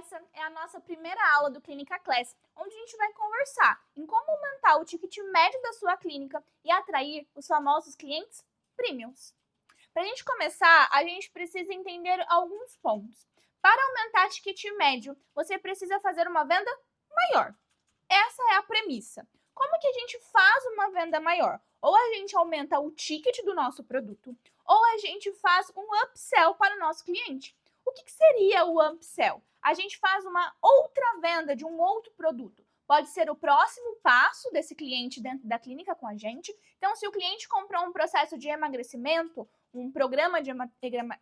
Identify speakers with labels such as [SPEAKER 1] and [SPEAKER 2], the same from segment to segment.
[SPEAKER 1] essa é a nossa primeira aula do Clínica Class, onde a gente vai conversar em como aumentar o ticket médio da sua clínica e atrair os famosos clientes premiums. Para a gente começar, a gente precisa entender alguns pontos. Para aumentar o ticket médio, você precisa fazer uma venda maior. Essa é a premissa. Como que a gente faz uma venda maior? Ou a gente aumenta o ticket do nosso produto, ou a gente faz um upsell para o nosso cliente. O que seria o upsell? A gente faz uma outra venda de um outro produto. Pode ser o próximo passo desse cliente dentro da clínica com a gente. Então, se o cliente comprou um processo de emagrecimento, um programa de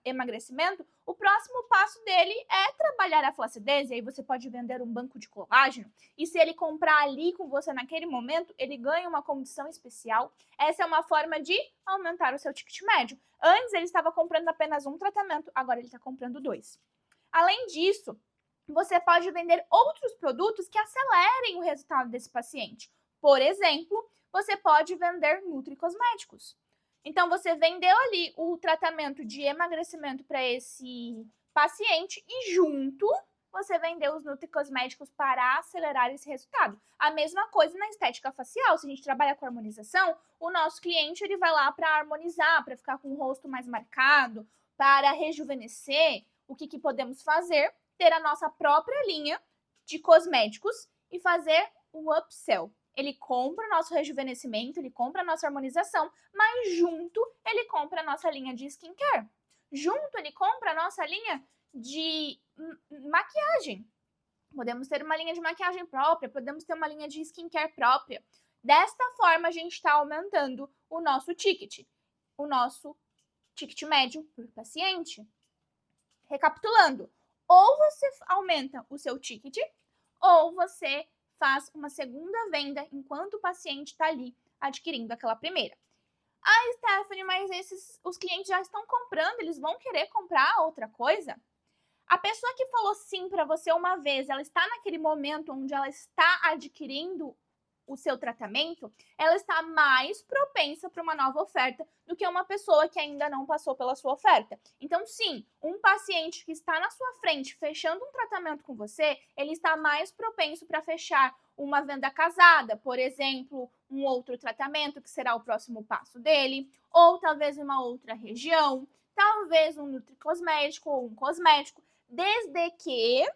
[SPEAKER 1] emagrecimento, o próximo passo dele é trabalhar a flacidez, e aí você pode vender um banco de colágeno, e se ele comprar ali com você naquele momento, ele ganha uma condição especial. Essa é uma forma de aumentar o seu ticket médio. Antes ele estava comprando apenas um tratamento, agora ele está comprando 2. Além disso, você pode vender outros produtos que acelerem o resultado desse paciente. Por exemplo, você pode vender nutricosméticos. Então, você vendeu ali o tratamento de emagrecimento para esse paciente e junto você vendeu os nutricosméticos para acelerar esse resultado. A mesma coisa na estética facial. Se a gente trabalha com harmonização, o nosso cliente ele vai lá para harmonizar, para ficar com o rosto mais marcado, para rejuvenescer. O que podemos fazer? Ter a nossa própria linha de cosméticos e fazer um upsell. Ele compra o nosso rejuvenescimento, ele compra a nossa harmonização, mas junto ele compra a nossa linha de skincare. Junto ele compra a nossa linha de maquiagem. Podemos ter uma linha de maquiagem própria, podemos ter uma linha de skincare própria. Desta forma, a gente está aumentando o nosso ticket médio por paciente. Recapitulando, ou você aumenta o seu ticket, ou você faz uma segunda venda enquanto o paciente está ali adquirindo aquela primeira. Ah, Stephanie, mas os clientes já estão comprando, eles vão querer comprar outra coisa? A pessoa que falou sim para você uma vez, ela está naquele momento onde ela está adquirindo o seu tratamento, ela está mais propensa para uma nova oferta do que uma pessoa que ainda não passou pela sua oferta. Então, sim, um paciente que está na sua frente fechando um tratamento com você, ele está mais propenso para fechar uma venda casada, por exemplo, um outro tratamento que será o próximo passo dele, ou talvez uma outra região, talvez um nutricosmético ou um cosmético, desde que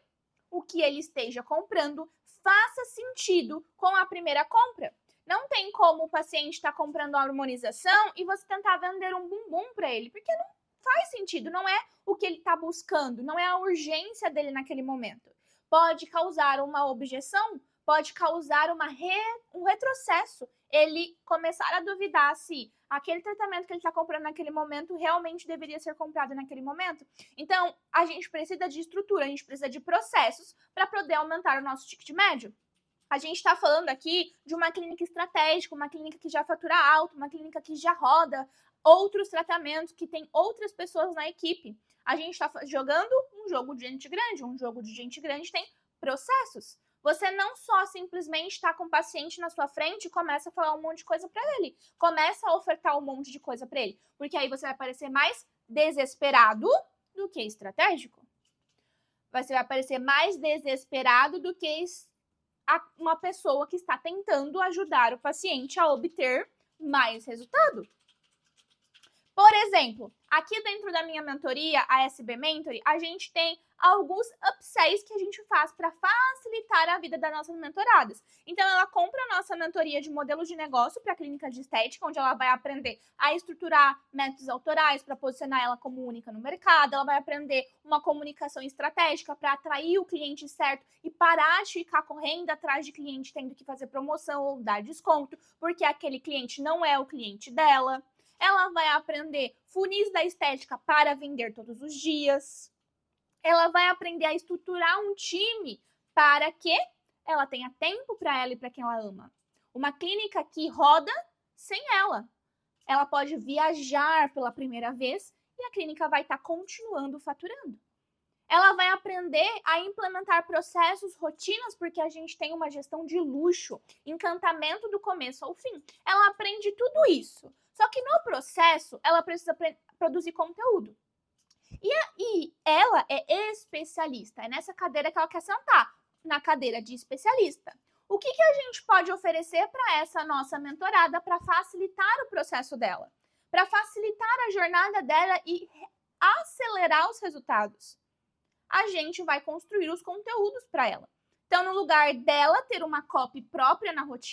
[SPEAKER 1] o que ele esteja comprando faça sentido com a primeira compra. Não tem como o paciente estar comprando a harmonização e você tentar vender um bumbum para ele, porque não faz sentido, não é o que ele está buscando, não é a urgência dele naquele momento. Pode causar uma objeção, pode causar um retrocesso, ele começar a duvidar se aquele tratamento que ele está comprando naquele momento realmente deveria ser comprado naquele momento. Então, a gente precisa de estrutura, a gente precisa de processos para poder aumentar o nosso ticket médio. A gente está falando aqui de uma clínica estratégica, uma clínica que já fatura alto, uma clínica que já roda outros tratamentos, que tem outras pessoas na equipe. A gente está jogando um jogo de gente grande, um jogo de gente grande tem processos. Você não só simplesmente está com o paciente na sua frente e começa a falar um monte de coisa para ele. Começa a ofertar um monte de coisa para ele. Porque aí você vai parecer mais desesperado do que estratégico. Você vai parecer mais desesperado do que uma pessoa que está tentando ajudar o paciente a obter mais resultado. Por exemplo, aqui dentro da minha mentoria, a SB Mentory, a gente tem alguns upsells que a gente faz para facilitar a vida das nossas mentoradas. Então, ela compra a nossa mentoria de modelo de negócio para a clínica de estética, onde ela vai aprender a estruturar métodos autorais para posicionar ela como única no mercado, ela vai aprender uma comunicação estratégica para atrair o cliente certo e parar de ficar correndo atrás de cliente tendo que fazer promoção ou dar desconto, porque aquele cliente não é o cliente dela. Ela vai aprender funis da estética para vender todos os dias. Ela vai aprender a estruturar um time para que ela tenha tempo para ela e para quem ela ama. Uma clínica que roda sem ela. Ela pode viajar pela primeira vez e a clínica vai estar continuando faturando. Ela vai aprender a implementar processos, rotinas, porque a gente tem uma gestão de luxo, encantamento do começo ao fim. Ela aprende tudo isso. Só que no processo, ela precisa produzir conteúdo. E ela é especialista, é nessa cadeira que ela quer sentar, na cadeira de especialista. O que a gente pode oferecer para essa nossa mentorada para facilitar o processo dela? Para facilitar a jornada dela e acelerar os resultados? A gente vai construir os conteúdos para ela. Então, no lugar dela ter uma copy própria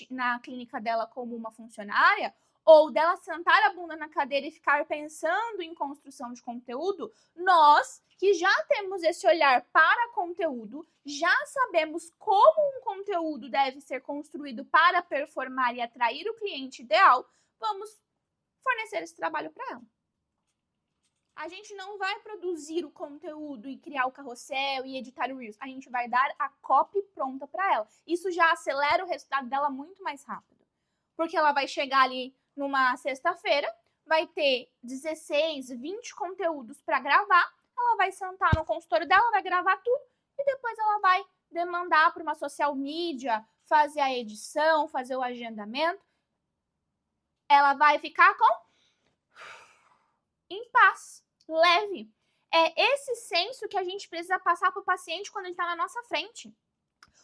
[SPEAKER 1] na clínica dela como uma funcionária, ou dela sentar a bunda na cadeira e ficar pensando em construção de conteúdo, nós, que já temos esse olhar para conteúdo, já sabemos como um conteúdo deve ser construído para performar e atrair o cliente ideal, vamos fornecer esse trabalho para ela. A gente não vai produzir o conteúdo e criar o carrossel e editar o Reels. A gente vai dar a copy pronta para ela. Isso já acelera o resultado dela muito mais rápido. Porque ela vai chegar ali numa sexta-feira, vai ter 16, 20 conteúdos para gravar, ela vai sentar no consultório dela, vai gravar tudo e depois ela vai demandar para uma social media, fazer a edição, fazer o agendamento. Ela vai ficar em paz, leve. É esse senso que a gente precisa passar para o paciente quando ele está na nossa frente.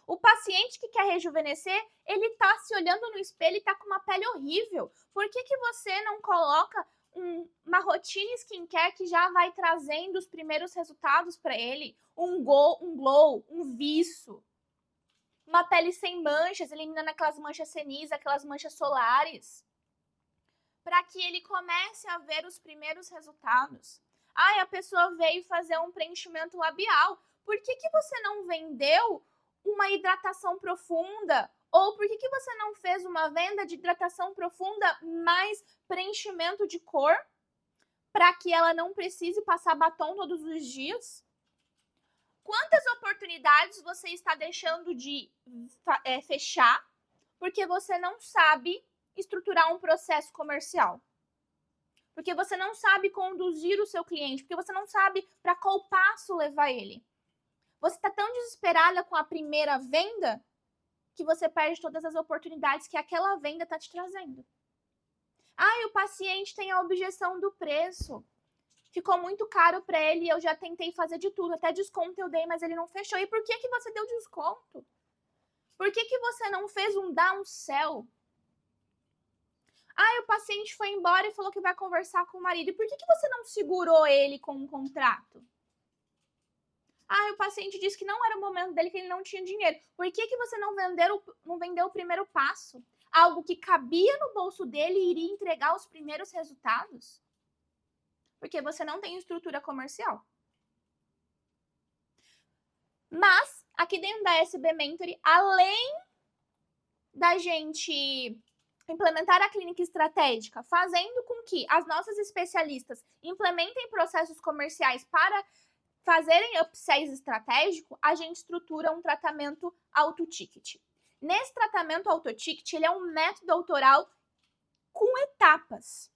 [SPEAKER 1] O paciente que quer rejuvenescer, ele tá se olhando no espelho e tá com uma pele horrível. Por que você não coloca uma rotina skincare que já vai trazendo os primeiros resultados para ele? Um glow, um viço. Uma pele sem manchas, eliminando aquelas manchas cenis, aquelas manchas solares. Para que ele comece a ver os primeiros resultados. Ai, a pessoa veio fazer um preenchimento labial. Por que você não vendeu uma hidratação profunda? Ou por que você não fez uma venda de hidratação profunda mais preenchimento de cor? Para que ela não precise passar batom todos os dias? Quantas oportunidades você está deixando de fechar porque você não sabe estruturar um processo comercial? Porque você não sabe conduzir o seu cliente, porque você não sabe para qual passo levar ele. Você está tão desesperada com a primeira venda que você perde todas as oportunidades que aquela venda está te trazendo. O paciente tem a objeção do preço. Ficou muito caro para ele e eu já tentei fazer de tudo. Até desconto eu dei, mas ele não fechou. E por que você deu desconto? Por que você não fez um downsell? O paciente foi embora e falou que vai conversar com o marido. E por que você não segurou ele com um contrato? O paciente disse que não era o momento dele, que ele não tinha dinheiro. Por que você não vendeu o primeiro passo? Algo que cabia no bolso dele e iria entregar os primeiros resultados? Porque você não tem estrutura comercial. Mas, aqui dentro da SB Mentoring, além da gente implementar a clínica estratégica, fazendo com que as nossas especialistas implementem processos comerciais para fazerem upsells estratégico, a gente estrutura um tratamento auto-ticket. Nesse tratamento auto-ticket, ele é um método autoral com etapas.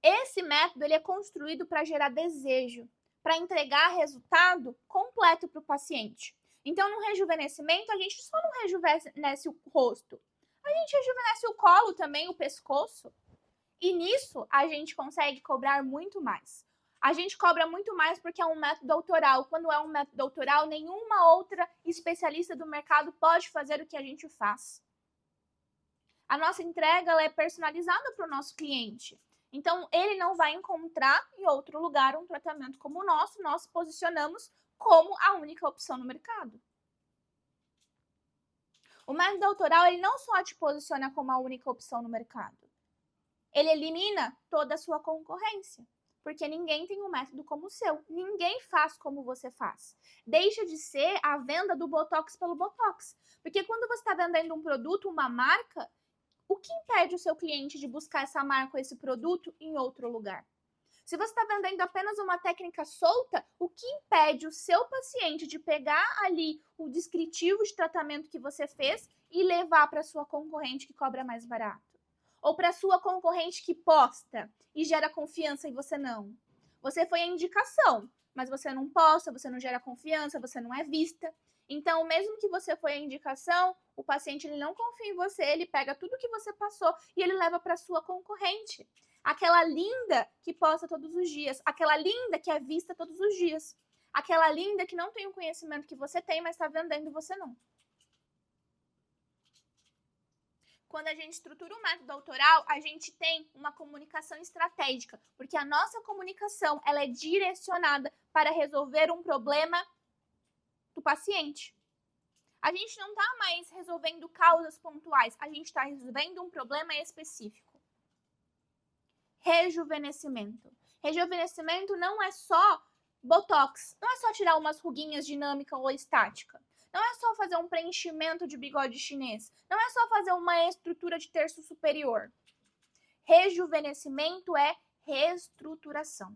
[SPEAKER 1] Esse método ele é construído para gerar desejo, para entregar resultado completo para o paciente. Então, no rejuvenescimento, a gente só não rejuvenesce o rosto. A gente rejuvenesce o colo também, o pescoço. E nisso, a gente consegue cobrar muito mais. A gente cobra muito mais porque é um método autoral. Quando é um método autoral, nenhuma outra especialista do mercado pode fazer o que a gente faz. A nossa entrega ela é personalizada para o nosso cliente. Então, ele não vai encontrar em outro lugar um tratamento como o nosso. Nós posicionamos como a única opção no mercado. O método autoral ele não só te posiciona como a única opção no mercado. Ele elimina toda a sua concorrência. Porque ninguém tem um método como o seu. Ninguém faz como você faz. Deixa de ser a venda do Botox pelo Botox. Porque quando você está vendendo um produto, uma marca, o que impede o seu cliente de buscar essa marca ou esse produto em outro lugar? Se você está vendendo apenas uma técnica solta, o que impede o seu paciente de pegar ali o descritivo de tratamento que você fez e levar para sua concorrente que cobra mais barato? Ou para sua concorrente que posta e gera confiança e você não? Você foi a indicação, mas você não posta, você não gera confiança, você não é vista. Então, mesmo que você foi a indicação, o paciente ele não confia em você, ele pega tudo que você passou e ele leva para sua concorrente. Aquela linda que posta todos os dias. Aquela linda que é vista todos os dias. Aquela linda que não tem o conhecimento que você tem, mas está vendendo e você não. Quando a gente estrutura o método autoral, a gente tem uma comunicação estratégica, porque a nossa comunicação ela é direcionada para resolver um problema do paciente. A gente não está mais resolvendo causas pontuais, a gente está resolvendo um problema específico. Rejuvenescimento. Rejuvenescimento não é só botox, não é só tirar umas ruguinhas dinâmica ou estática. Não é só fazer um preenchimento de bigode chinês. Não é só fazer uma estrutura de terço superior. Rejuvenescimento é reestruturação.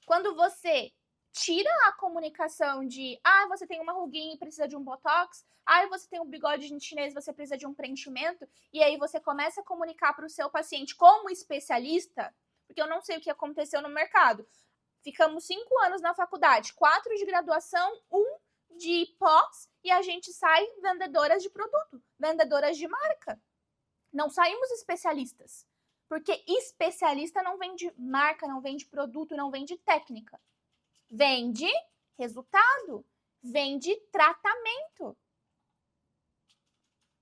[SPEAKER 1] Quando você tira a comunicação de você tem uma ruguinha e precisa de um botox, você tem um bigode chinês, você precisa de um preenchimento, e aí você começa a comunicar para o seu paciente como especialista, porque eu não sei o que aconteceu no mercado. Ficamos 5 anos na faculdade, 4 de graduação, 1 de pós, e a gente sai vendedoras de produto, vendedoras de marca. Não saímos especialistas, porque especialista não vende marca, não vende produto, não vende técnica. Vende resultado, vende tratamento.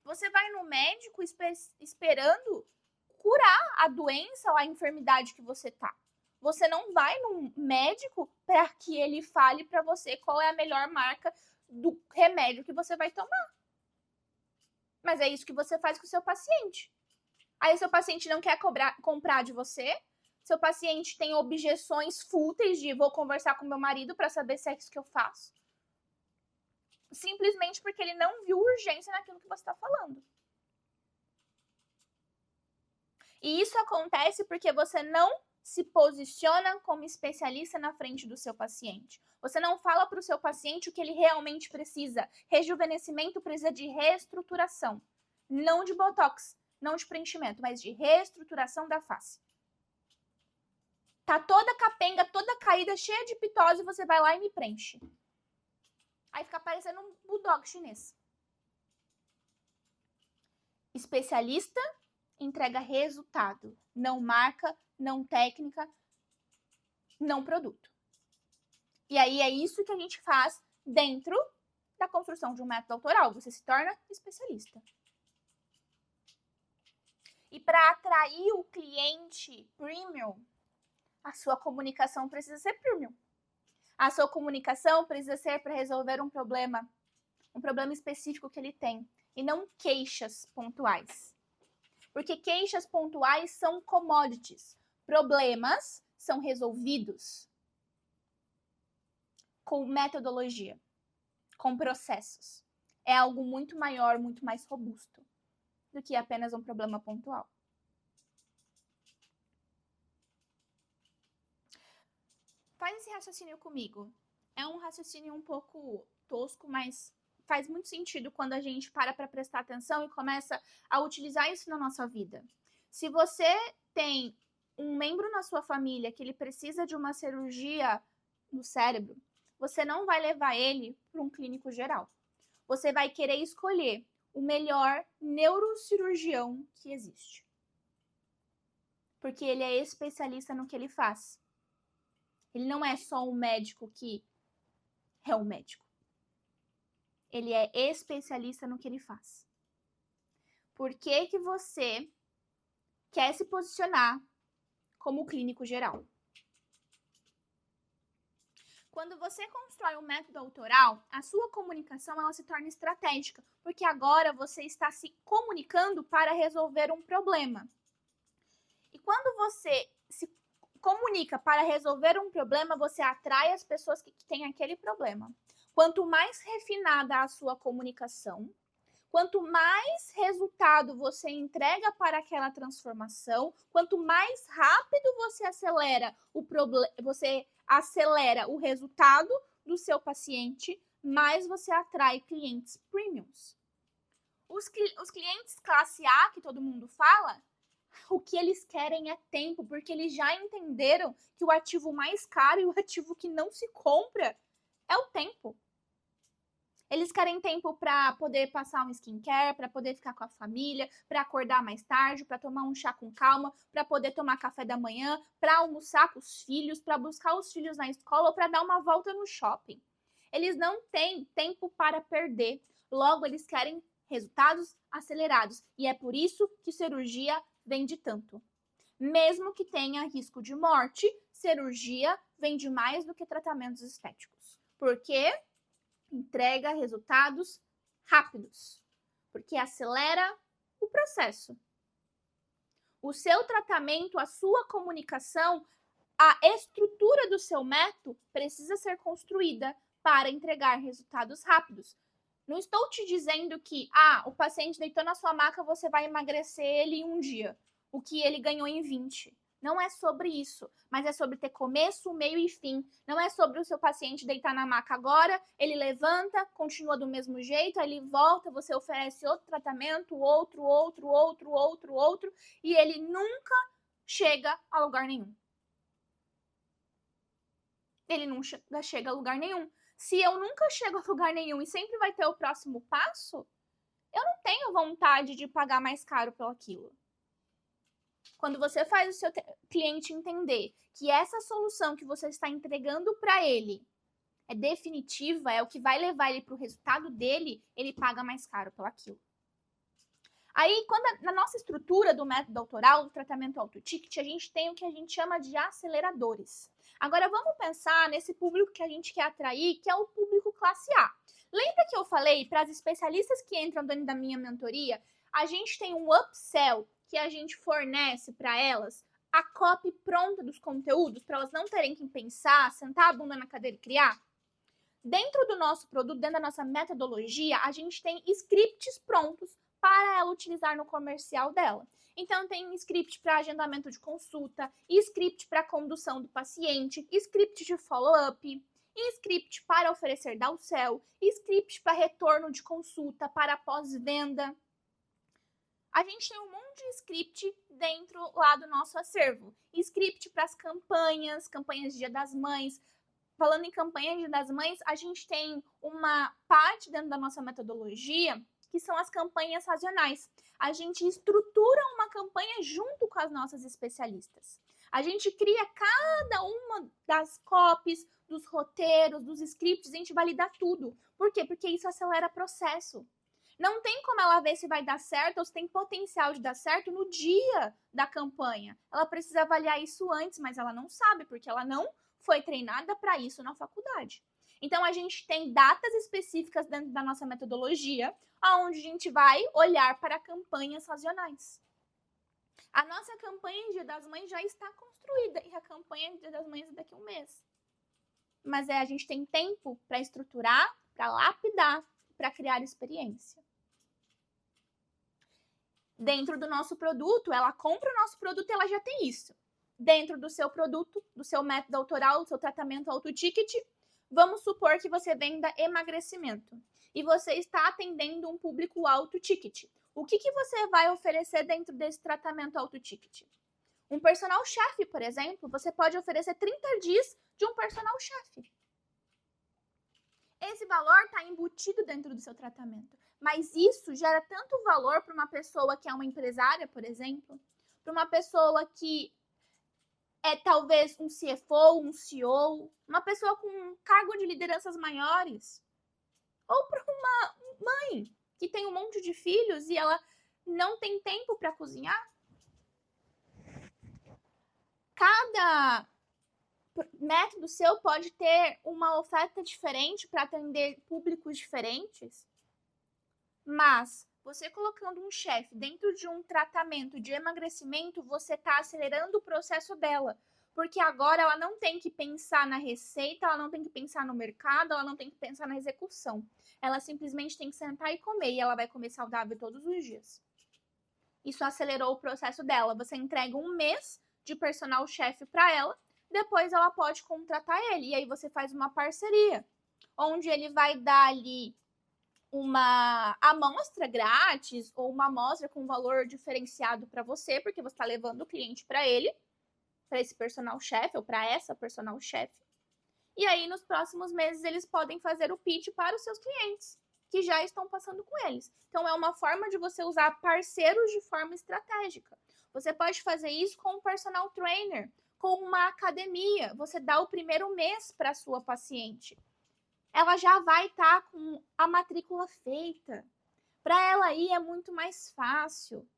[SPEAKER 1] Você vai no médico esperando curar a doença ou a enfermidade que você tá. Você não vai num médico para que ele fale para você qual é a melhor marca do remédio que você vai tomar. Mas é isso que você faz com o seu paciente. Aí seu paciente não quer comprar de você. Seu paciente tem objeções fúteis de vou conversar com meu marido para saber se é isso que eu faço. Simplesmente porque ele não viu urgência naquilo que você está falando. E isso acontece porque você não se posiciona como especialista na frente do seu paciente. Você não fala para o seu paciente o que ele realmente precisa. Rejuvenescimento precisa de reestruturação. Não de botox, não de preenchimento, mas de reestruturação da face. Tá toda capenga, toda caída, cheia de pitose, você vai lá e me preenche. Aí fica parecendo um bulldog chinês. Especialista entrega resultado, não marca, não técnica, não produto. E aí é isso que a gente faz dentro da construção de um método autoral. Você se torna especialista. E para atrair o cliente premium, a sua comunicação precisa ser premium. A sua comunicação precisa ser para resolver um problema específico que ele tem, e não queixas pontuais. Porque queixas pontuais são commodities. Problemas são resolvidos com metodologia, com processos. É algo muito maior, muito mais robusto do que apenas um problema pontual. Faz esse raciocínio comigo. É um raciocínio um pouco tosco, mas faz muito sentido quando a gente para prestar atenção e começa a utilizar isso na nossa vida. Se você tem um membro na sua família que ele precisa de uma cirurgia no cérebro, você não vai levar ele para um clínico geral. Você vai querer escolher o melhor neurocirurgião que existe. Porque ele é especialista no que ele faz. Ele não é só um médico que é um médico. Ele é especialista no que ele faz. Por que que você quer se posicionar como clínico geral? Quando você constrói um método autoral, a sua comunicação ela se torna estratégica, porque agora você está se comunicando para resolver um problema. E quando você se comunica para resolver um problema, você atrai as pessoas que têm aquele problema. Quanto mais refinada a sua comunicação, quanto mais resultado você entrega para aquela transformação, quanto mais rápido você acelera o resultado do seu paciente, mais você atrai clientes premiums. Os clientes classe A, que todo mundo fala, o que eles querem é tempo, porque eles já entenderam que o ativo mais caro e o ativo que não se compra é o tempo. Eles querem tempo para poder passar um skincare, para poder ficar com a família, para acordar mais tarde, para tomar um chá com calma, para poder tomar café da manhã, para almoçar com os filhos, para buscar os filhos na escola ou para dar uma volta no shopping. Eles não têm tempo para perder. Logo, eles querem resultados acelerados. E é por isso que cirurgia vende tanto. Mesmo que tenha risco de morte, cirurgia vende mais do que tratamentos estéticos. Por quê? Entrega resultados rápidos, porque acelera o processo. O seu tratamento, a sua comunicação, a estrutura do seu método precisa ser construída para entregar resultados rápidos. Não estou te dizendo que, o paciente deitou na sua maca, você vai emagrecer ele em um dia, o que ele ganhou em 20. Não é sobre isso, mas é sobre ter começo, meio e fim. Não é sobre o seu paciente deitar na maca agora, ele levanta, continua do mesmo jeito, aí ele volta, você oferece outro tratamento, outro, e ele nunca chega a lugar nenhum. Ele nunca chega a lugar nenhum. Se eu nunca chego a lugar nenhum e sempre vai ter o próximo passo, eu não tenho vontade de pagar mais caro pelo aquilo. Quando você faz o seu cliente entender que essa solução que você está entregando para ele é definitiva, é o que vai levar ele para o resultado dele, ele paga mais caro pelo aquilo. Aí, na nossa estrutura do método autoral, do tratamento auto-ticket, a gente tem o que a gente chama de aceleradores. Agora, vamos pensar nesse público que a gente quer atrair, que é o público classe A. Lembra que eu falei para as especialistas que entram dentro da minha mentoria, a gente tem um upsell que a gente fornece para elas a copy pronta dos conteúdos, para elas não terem que pensar, sentar a bunda na cadeira e criar. Dentro do nosso produto, dentro da nossa metodologia, a gente tem scripts prontos para ela utilizar no comercial dela. Então, tem script para agendamento de consulta, script para condução do paciente, script de follow-up, script para oferecer downsell, script para retorno de consulta, para pós-venda. A gente tem um monte de script dentro lá do nosso acervo. Script para as campanhas de Dia das Mães. Falando em campanha de Dia das Mães, a gente tem uma parte dentro da nossa metodologia que são as campanhas sazonais. A gente estrutura uma campanha junto com as nossas especialistas. A gente cria cada uma das copies, dos roteiros, dos scripts, a gente valida tudo. Por quê? Porque isso acelera o processo. Não tem como ela ver se vai dar certo ou se tem potencial de dar certo no dia da campanha. Ela precisa avaliar isso antes, mas ela não sabe, porque ela não foi treinada para isso na faculdade. Então, a gente tem datas específicas dentro da nossa metodologia, onde a gente vai olhar para campanhas sazonais. A nossa campanha de Dia das Mães já está construída e a campanha de Dia das Mães é daqui a um mês. Mas a gente tem tempo para estruturar, para lapidar, para criar experiência. Dentro do nosso produto, ela compra o nosso produto e ela já tem isso. Dentro do seu produto, do seu método autoral, do seu tratamento auto-ticket, vamos supor que você venda emagrecimento e você está atendendo um público auto-ticket. O que você vai oferecer dentro desse tratamento auto-ticket? Um personal chef, por exemplo, você pode oferecer 30 dias de um personal chef. Esse valor está embutido dentro do seu tratamento. Mas isso gera tanto valor para uma pessoa que é uma empresária, por exemplo, para uma pessoa que é talvez um CFO, um CEO, uma pessoa com um cargo de lideranças maiores. Ou para uma mãe que tem um monte de filhos e ela não tem tempo para cozinhar. Cada método seu pode ter uma oferta diferente para atender públicos diferentes, mas você colocando um chefe dentro de um tratamento de emagrecimento, você está acelerando o processo dela, porque agora ela não tem que pensar na receita, ela não tem que pensar no mercado, ela não tem que pensar na execução. Ela simplesmente tem que sentar e comer, e ela vai comer saudável todos os dias. Isso acelerou o processo dela. Você entrega um mês de personal chef para ela, depois ela pode contratar ele. E aí você faz uma parceria, onde ele vai dar ali uma amostra grátis ou uma amostra com valor diferenciado para você, porque você está levando o cliente para ele, para esse personal chef ou para essa personal chef. E aí, nos próximos meses, eles podem fazer o pitch para os seus clientes, que já estão passando com eles. Então, é uma forma de você usar parceiros de forma estratégica. Você pode fazer isso com um personal trainer, com uma academia. Você dá o primeiro mês para a sua paciente. Ela já vai estar com a matrícula feita. Para ela ir é muito mais fácil.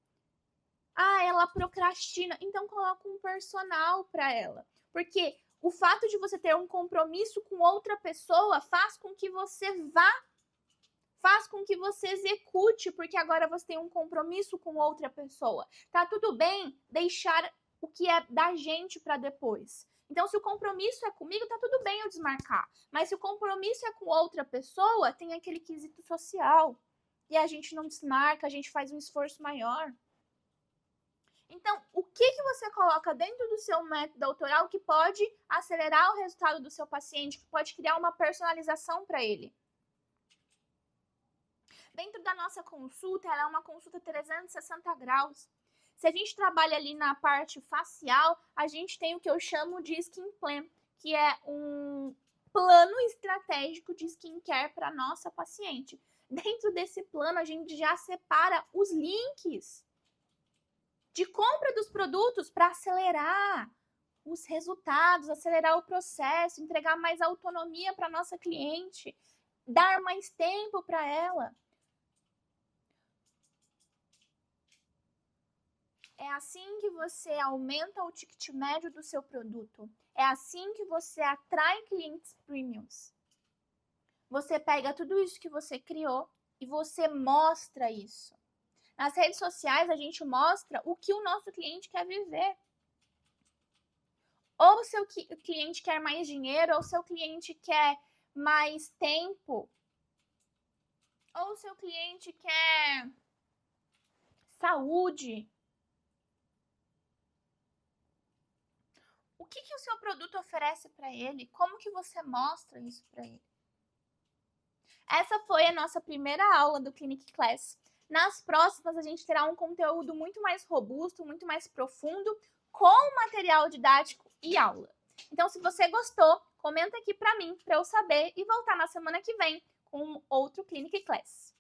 [SPEAKER 1] Ah, ela procrastina. Então, coloca um personal para ela. Porque o fato de você ter um compromisso com outra pessoa faz com que você vá, faz com que você execute, porque agora você tem um compromisso com outra pessoa. Tá tudo bem deixar o que é da gente para depois. Então, se o compromisso é comigo, tá tudo bem eu desmarcar. Mas se o compromisso é com outra pessoa, tem aquele quesito social. E a gente não desmarca, a gente faz um esforço maior. Então, o que você coloca dentro do seu método autoral que pode acelerar o resultado do seu paciente, que pode criar uma personalização para ele? Dentro da nossa consulta, ela é uma consulta 360 graus. Se a gente trabalha ali na parte facial, a gente tem o que eu chamo de skin plan, que é um plano estratégico de skincare para nossa paciente. Dentro desse plano, a gente já separa os links de compra dos produtos para acelerar os resultados, acelerar o processo, entregar mais autonomia para nossa cliente, dar mais tempo para ela. É assim que você aumenta o ticket médio do seu produto. É assim que você atrai clientes premiums. Você pega tudo isso que você criou e você mostra isso. Nas redes sociais, a gente mostra o que o nosso cliente quer viver. Ou o seu cliente quer mais dinheiro, ou o seu cliente quer mais tempo, ou o seu cliente quer saúde. O que o seu produto oferece para ele? Como que você mostra isso para ele? Essa foi a nossa primeira aula do Clinic Class. Nas próximas, a gente terá um conteúdo muito mais robusto, muito mais profundo, com material didático e aula. Então, se você gostou, comenta aqui para mim, para eu saber e voltar na semana que vem com outro Clinic Class.